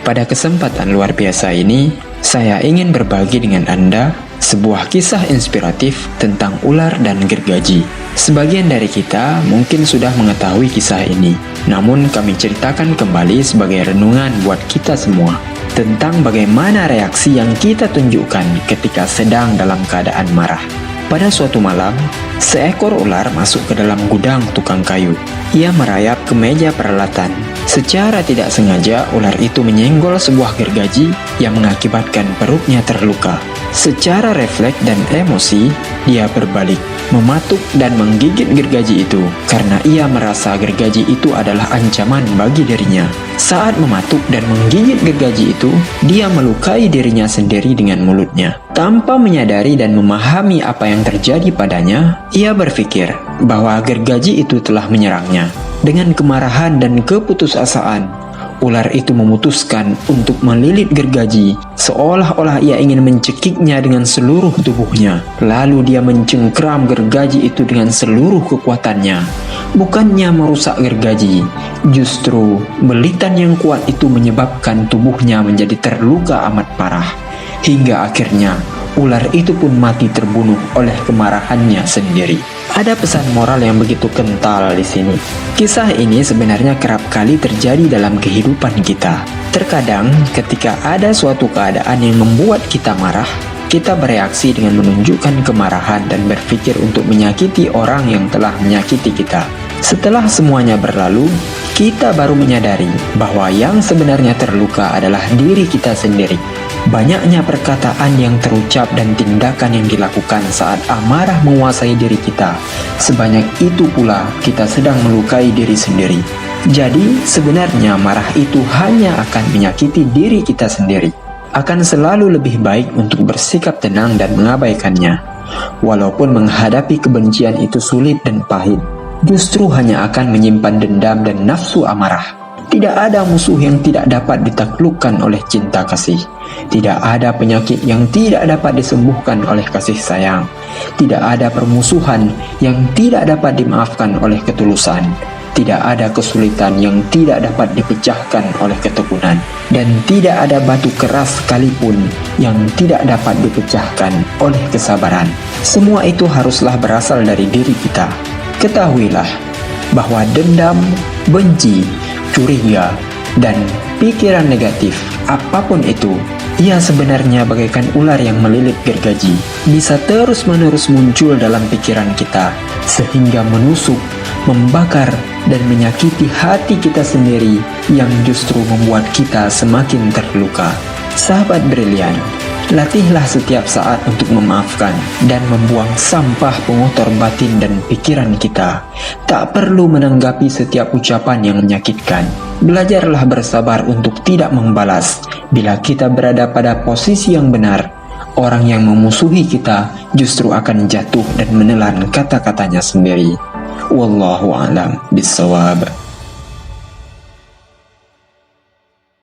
Pada kesempatan luar biasa ini, saya ingin berbagi dengan Anda sebuah kisah inspiratif tentang ular dan gergaji. Sebagian dari kita mungkin sudah mengetahui kisah ini, namun kami ceritakan kembali sebagai renungan buat kita semua tentang bagaimana reaksi yang kita tunjukkan ketika sedang dalam keadaan marah. Pada suatu malam, seekor ular masuk ke dalam gudang tukang kayu. Ia merayap ke meja peralatan. Secara tidak sengaja, ular itu menyenggol sebuah gergaji yang mengakibatkan perutnya terluka. Secara refleks dan emosi, dia berbalik, mematuk dan menggigit gergaji itu karena ia merasa gergaji itu adalah ancaman bagi dirinya. Saat mematuk dan menggigit gergaji itu, dia melukai dirinya sendiri dengan mulutnya. Tanpa menyadari dan memahami apa yang terjadi padanya, ia berpikir bahwa gergaji itu telah menyerangnya. Dengan kemarahan dan keputusasaan, ular itu memutuskan untuk melilit gergaji, seolah-olah ia ingin mencekiknya dengan seluruh tubuhnya. Lalu dia mencengkeram gergaji itu dengan seluruh kekuatannya. Bukannya merusak gergaji, justru belitan yang kuat itu menyebabkan tubuhnya menjadi terluka amat parah. Hingga akhirnya, ular itu pun mati terbunuh oleh kemarahannya sendiri. Ada pesan moral yang begitu kental di sini. Kisah ini sebenarnya kerap kali terjadi dalam kehidupan kita. Terkadang ketika ada suatu keadaan yang membuat kita marah, kita bereaksi dengan menunjukkan kemarahan dan berpikir untuk menyakiti orang yang telah menyakiti kita. Setelah semuanya berlalu, kita baru menyadari bahwa yang sebenarnya terluka adalah diri kita sendiri. Banyaknya perkataan yang terucap dan tindakan yang dilakukan saat amarah menguasai diri kita. Sebanyak itu pula kita sedang melukai diri sendiri. Jadi sebenarnya marah itu hanya akan menyakiti diri kita sendiri. Akan selalu lebih baik untuk bersikap tenang dan mengabaikannya. Walaupun menghadapi kebencian itu sulit dan pahit, justru hanya akan menyimpan dendam dan nafsu amarah. Tidak ada musuh yang tidak dapat ditaklukkan oleh cinta kasih. Tidak ada penyakit yang tidak dapat disembuhkan oleh kasih sayang. Tidak ada permusuhan yang tidak dapat dimaafkan oleh ketulusan. Tidak ada kesulitan yang tidak dapat dipecahkan oleh ketekunan. Dan tidak ada batu keras sekalipun yang tidak dapat dipecahkan oleh kesabaran. Semua itu haruslah berasal dari diri kita. Ketahuilah bahwa dendam, benci, curiga, dan pikiran negatif apapun itu, ia sebenarnya bagaikan ular yang melilit gergaji, bisa terus-menerus muncul dalam pikiran kita, sehingga menusuk, membakar, dan menyakiti hati kita sendiri yang justru membuat kita semakin terluka. Sahabat brilian, latihlah setiap saat untuk memaafkan dan membuang sampah pengotor batin dan pikiran kita. Tak perlu menanggapi setiap ucapan yang menyakitkan. Belajarlah bersabar untuk tidak membalas. Bila kita berada pada posisi yang benar, orang yang memusuhi kita justru akan jatuh dan menelan kata-katanya sendiri. Wallahu a'lam bishawab.